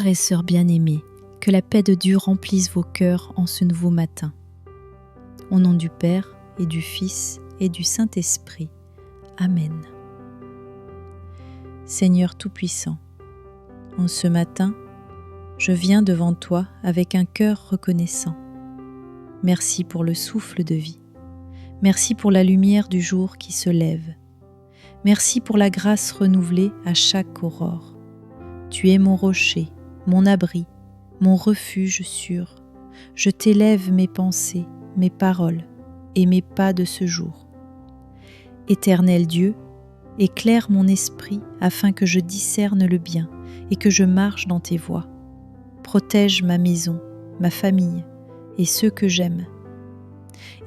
Frères et sœurs bien-aimés, que la paix de Dieu remplisse vos cœurs en ce nouveau matin. Au nom du Père et du Fils et du Saint-Esprit. Amen. Seigneur Tout-Puissant, en ce matin, je viens devant toi avec un cœur reconnaissant. Merci pour le souffle de vie. Merci pour la lumière du jour qui se lève. Merci pour la grâce renouvelée à chaque aurore. Tu es mon rocher, mon abri, mon refuge sûr. Je t'élève mes pensées, mes paroles et mes pas de ce jour. Éternel Dieu, éclaire mon esprit afin que je discerne le bien et que je marche dans tes voies. Protège ma maison, ma famille et ceux que j'aime.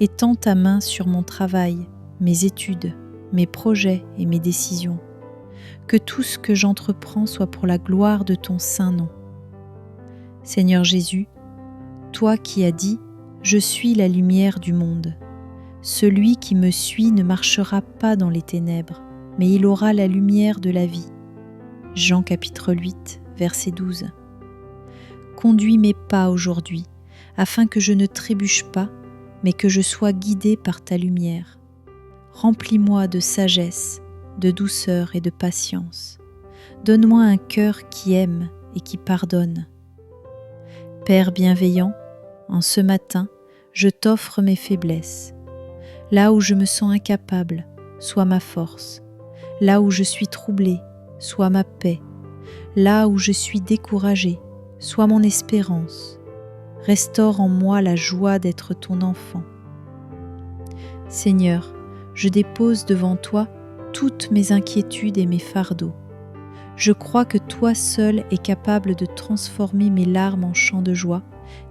Étends ta main sur mon travail, mes études, mes projets et mes décisions. Que tout ce que j'entreprends soit pour la gloire de ton saint nom. Seigneur Jésus, toi qui as dit « Je suis la lumière du monde », celui qui me suit ne marchera pas dans les ténèbres, mais il aura la lumière de la vie. Jean chapitre 8, verset 12. Conduis mes pas aujourd'hui, afin que je ne trébuche pas, mais que je sois guidé par ta lumière. Remplis-moi de sagesse, de douceur et de patience. Donne-moi un cœur qui aime et qui pardonne. Père bienveillant, en ce matin, je t'offre mes faiblesses. Là où je me sens incapable, sois ma force. Là où je suis troublé, sois ma paix. Là où je suis découragé, sois mon espérance. Restaure en moi la joie d'être ton enfant. Seigneur, je dépose devant toi toutes mes inquiétudes et mes fardeaux. Je crois que toi seul es capable de transformer mes larmes en chants de joie,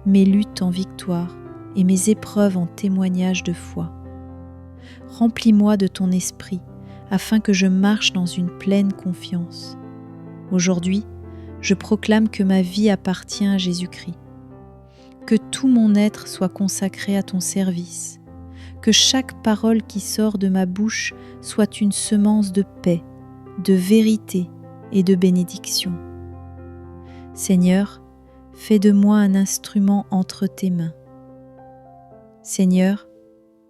mes luttes en victoire et mes épreuves en témoignages de foi. Remplis-moi de ton esprit, afin que je marche dans une pleine confiance. Aujourd'hui, je proclame que ma vie appartient à Jésus-Christ. Que tout mon être soit consacré à ton service. Que chaque parole qui sort de ma bouche soit une semence de paix, de vérité et de bénédiction. Seigneur, fais de moi un instrument entre tes mains. Seigneur,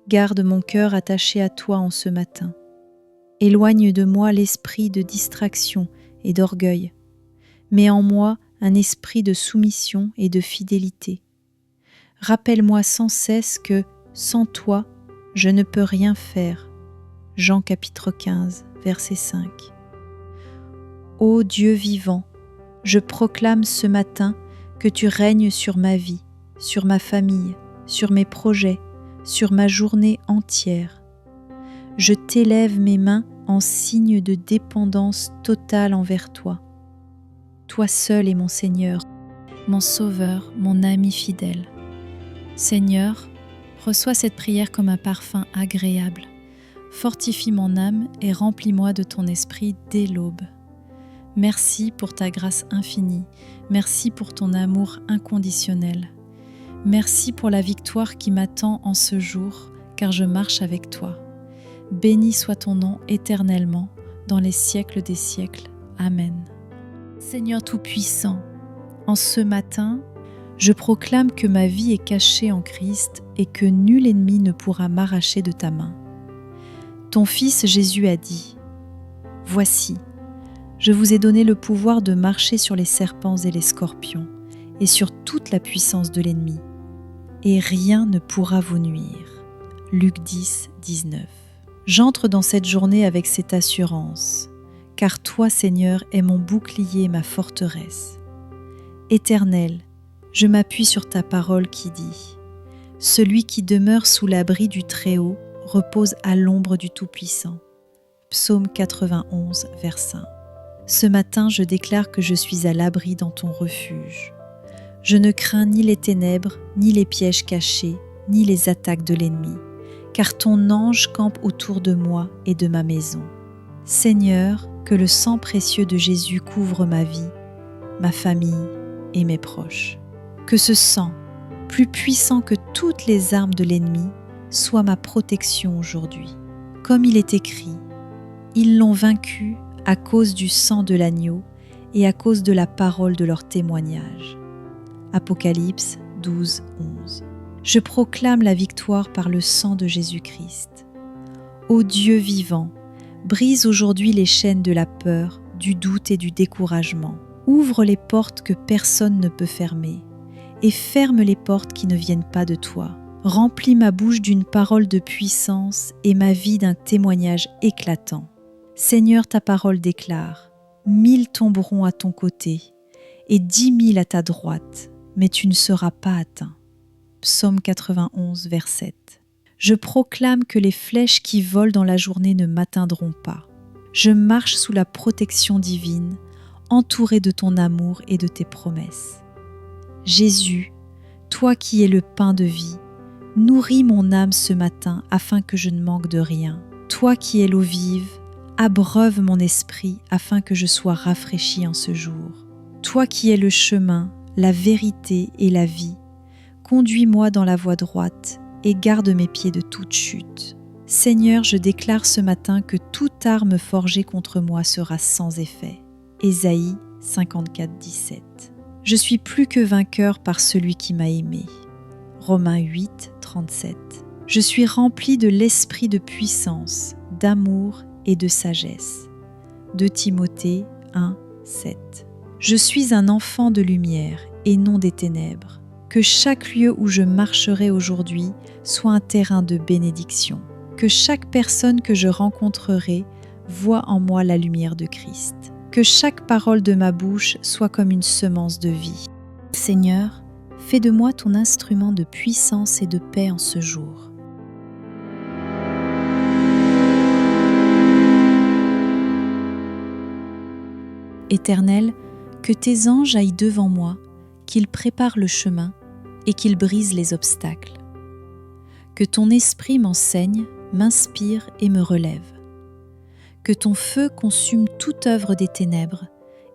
garde mon cœur attaché à toi en ce matin. Éloigne de moi l'esprit de distraction et d'orgueil. Mets en moi un esprit de soumission et de fidélité. Rappelle-moi sans cesse que, sans toi, je ne peux rien faire. Jean chapitre 15, verset 5. Ô Dieu vivant, je proclame ce matin que tu règnes sur ma vie, sur ma famille, sur mes projets, sur ma journée entière. Je t'élève mes mains en signe de dépendance totale envers toi. Toi seul est mon Seigneur, mon Sauveur, mon ami fidèle. Seigneur, reçois cette prière comme un parfum agréable. Fortifie mon âme et remplis-moi de ton esprit dès l'aube. Merci pour ta grâce infinie. Merci pour ton amour inconditionnel. Merci pour la victoire qui m'attend en ce jour, car je marche avec toi. Béni soit ton nom éternellement, dans les siècles des siècles. Amen. Seigneur Tout-Puissant, en ce matin, je proclame que ma vie est cachée en Christ et que nul ennemi ne pourra m'arracher de ta main. Ton Fils Jésus a dit « Voici, je vous ai donné le pouvoir de marcher sur les serpents et les scorpions et sur toute la puissance de l'ennemi, et rien ne pourra vous nuire. » Luc 10, 19. J'entre dans cette journée avec cette assurance, car toi, Seigneur, es mon bouclier et ma forteresse. Éternel, je m'appuie sur ta parole qui dit « Celui qui demeure sous l'abri du Très-Haut repose à l'ombre du Tout-Puissant. » Psaume 91, verset 1. Ce matin, je déclare que je suis à l'abri dans ton refuge. Je ne crains ni les ténèbres, ni les pièges cachés, ni les attaques de l'ennemi, car ton ange campe autour de moi et de ma maison. Seigneur, que le sang précieux de Jésus couvre ma vie, ma famille et mes proches. Que ce sang, plus puissant que toutes les armes de l'ennemi, soit ma protection aujourd'hui. Comme il est écrit, ils l'ont vaincu à cause du sang de l'agneau et à cause de la parole de leur témoignage. Apocalypse 12, 11. Je proclame la victoire par le sang de Jésus-Christ. Ô Dieu vivant, brise aujourd'hui les chaînes de la peur, du doute et du découragement. Ouvre les portes que personne ne peut fermer et ferme les portes qui ne viennent pas de toi. Remplis ma bouche d'une parole de puissance et ma vie d'un témoignage éclatant. Seigneur, ta parole déclare : 1000 tomberont à ton côté et 10 000 à ta droite, mais tu ne seras pas atteint. Psaume 91, verset 7. Je proclame que les flèches qui volent dans la journée ne m'atteindront pas. Je marche sous la protection divine, entouré de ton amour et de tes promesses. Jésus, toi qui es le pain de vie, nourris mon âme ce matin afin que je ne manque de rien. Toi qui es l'eau vive, abreuve mon esprit afin que je sois rafraîchi en ce jour. Toi qui es le chemin, la vérité et la vie, conduis-moi dans la voie droite et garde mes pieds de toute chute. Seigneur, je déclare ce matin que toute arme forgée contre moi sera sans effet. Ésaïe 54, 17. Je suis plus que vainqueur par celui qui m'a aimé. Romains 8, 37. Je suis rempli de l'esprit de puissance, d'amour et de sagesse. 2 Timothée 1, 7. Je suis un enfant de lumière et non des ténèbres. Que chaque lieu où je marcherai aujourd'hui soit un terrain de bénédiction. Que chaque personne que je rencontrerai voie en moi la lumière de Christ. Que chaque parole de ma bouche soit comme une semence de vie. Seigneur, fais de moi ton instrument de puissance et de paix en ce jour. Éternel, que tes anges aillent devant moi, qu'ils préparent le chemin et qu'ils brisent les obstacles. Que ton esprit m'enseigne, m'inspire et me relève. Que ton feu consume toute œuvre des ténèbres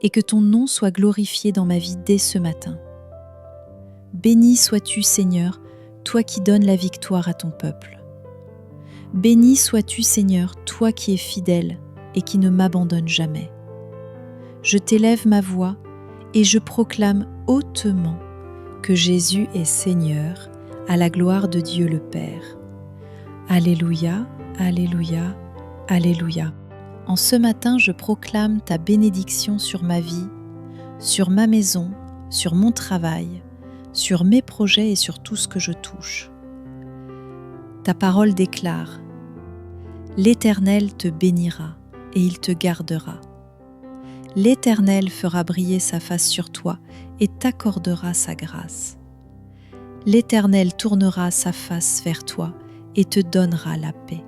et que ton nom soit glorifié dans ma vie dès ce matin. Béni sois-tu, Seigneur, toi qui donnes la victoire à ton peuple. Béni sois-tu, Seigneur, toi qui es fidèle et qui ne m'abandonne jamais. Je t'élève ma voix et je proclame hautement que Jésus est Seigneur, à la gloire de Dieu le Père. Alléluia, Alléluia, Alléluia. En ce matin, je proclame ta bénédiction sur ma vie, sur ma maison, sur mon travail, sur mes projets et sur tout ce que je touche. Ta parole déclare : l'Éternel te bénira et il te gardera. L'Éternel fera briller sa face sur toi et t'accordera sa grâce. L'Éternel tournera sa face vers toi et te donnera la paix.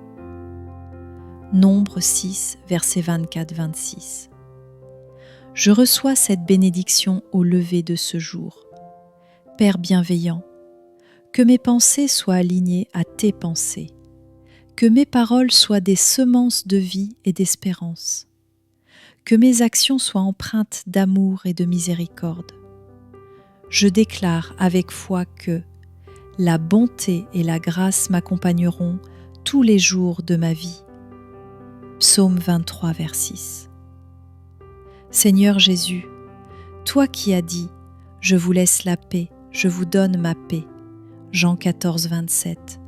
Nombre 6, versets 24-26. Je reçois cette bénédiction au lever de ce jour. Père bienveillant, que mes pensées soient alignées à tes pensées, que mes paroles soient des semences de vie et d'espérance, que mes actions soient empreintes d'amour et de miséricorde. Je déclare avec foi que la bonté et la grâce m'accompagneront tous les jours de ma vie. Psaume 23, vers 6. Seigneur Jésus, toi qui as dit « Je vous laisse la paix, je vous donne ma paix » Jean 14, 27.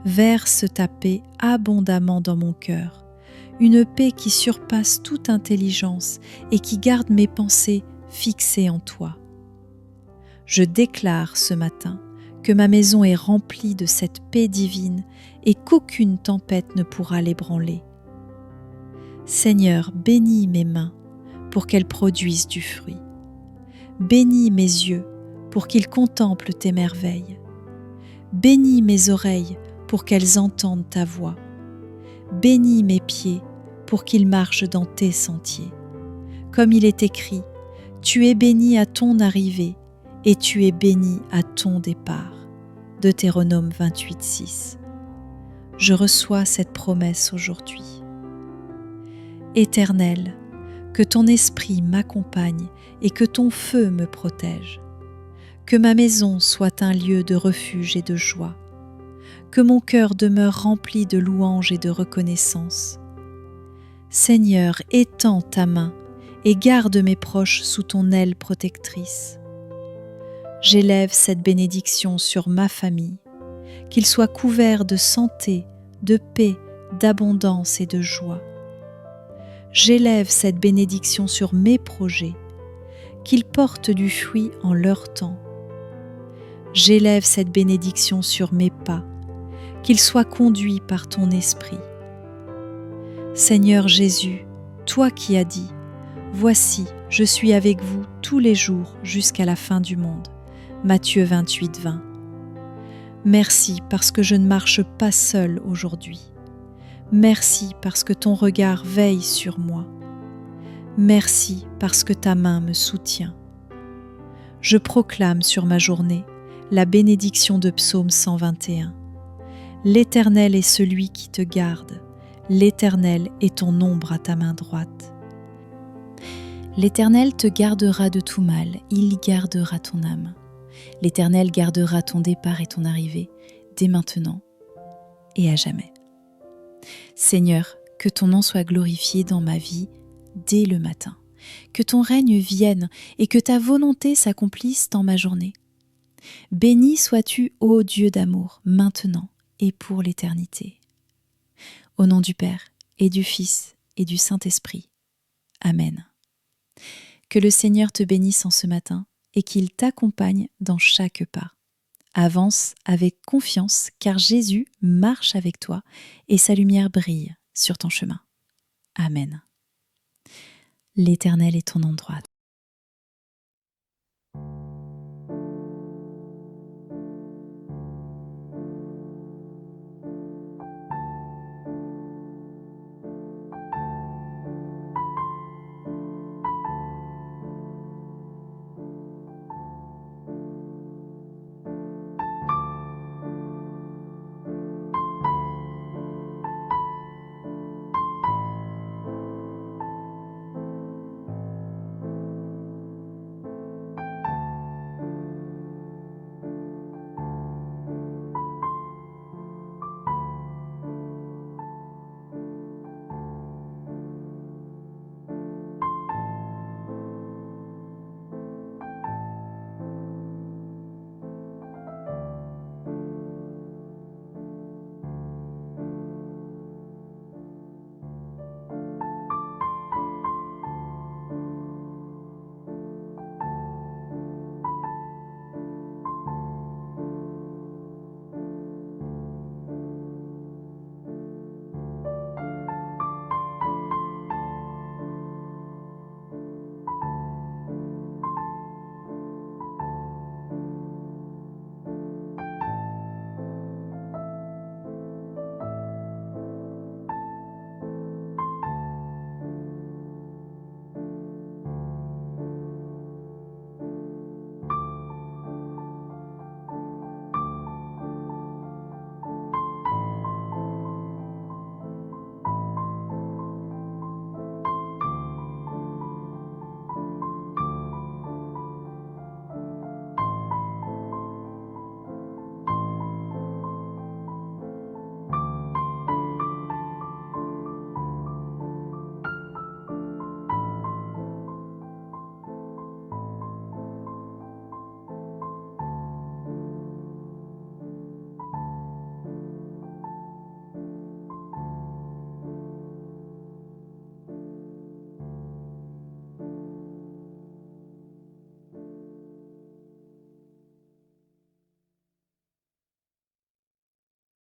Verse ta paix abondamment dans mon cœur, une paix qui surpasse toute intelligence et qui garde mes pensées fixées en toi. Je déclare ce matin que ma maison est remplie de cette paix divine et qu'aucune tempête ne pourra l'ébranler. Seigneur, bénis mes mains pour qu'elles produisent du fruit. Bénis mes yeux pour qu'ils contemplent tes merveilles. Bénis mes oreilles pour qu'elles entendent ta voix. Bénis mes pieds pour qu'ils marchent dans tes sentiers. Comme il est écrit, tu es béni à ton arrivée et tu es béni à ton départ. Deutéronome 28, 6. Je reçois cette promesse aujourd'hui. Éternel, que ton esprit m'accompagne et que ton feu me protège. Que ma maison soit un lieu de refuge et de joie. Que mon cœur demeure rempli de louanges et de reconnaissance. Seigneur, étends ta main et garde mes proches sous ton aile protectrice. J'élève cette bénédiction sur ma famille, qu'ils soient couverts de santé, de paix, d'abondance et de joie. J'élève cette bénédiction sur mes projets, qu'ils portent du fruit en leur temps. J'élève cette bénédiction sur mes pas, qu'ils soient conduits par ton esprit. Seigneur Jésus, toi qui as dit « Voici, je suis avec vous tous les jours jusqu'à la fin du monde ». Matthieu 28, 20. Merci parce que je ne marche pas seul aujourd'hui. Merci parce que ton regard veille sur moi. Merci parce que ta main me soutient. Je proclame sur ma journée la bénédiction de Psaume 121. L'Éternel est celui qui te garde. L'Éternel est ton ombre à ta main droite. L'Éternel te gardera de tout mal, il gardera ton âme. L'Éternel gardera ton départ et ton arrivée, dès maintenant et à jamais. Seigneur, que ton nom soit glorifié dans ma vie dès le matin, que ton règne vienne et que ta volonté s'accomplisse dans ma journée. Béni sois-tu, ô Dieu d'amour, maintenant et pour l'éternité. Au nom du Père et du Fils et du Saint-Esprit. Amen. Que le Seigneur te bénisse en ce matin et qu'il t'accompagne dans chaque pas. Avance avec confiance car Jésus marche avec toi et sa lumière brille sur ton chemin. Amen. L'Éternel est ton endroit.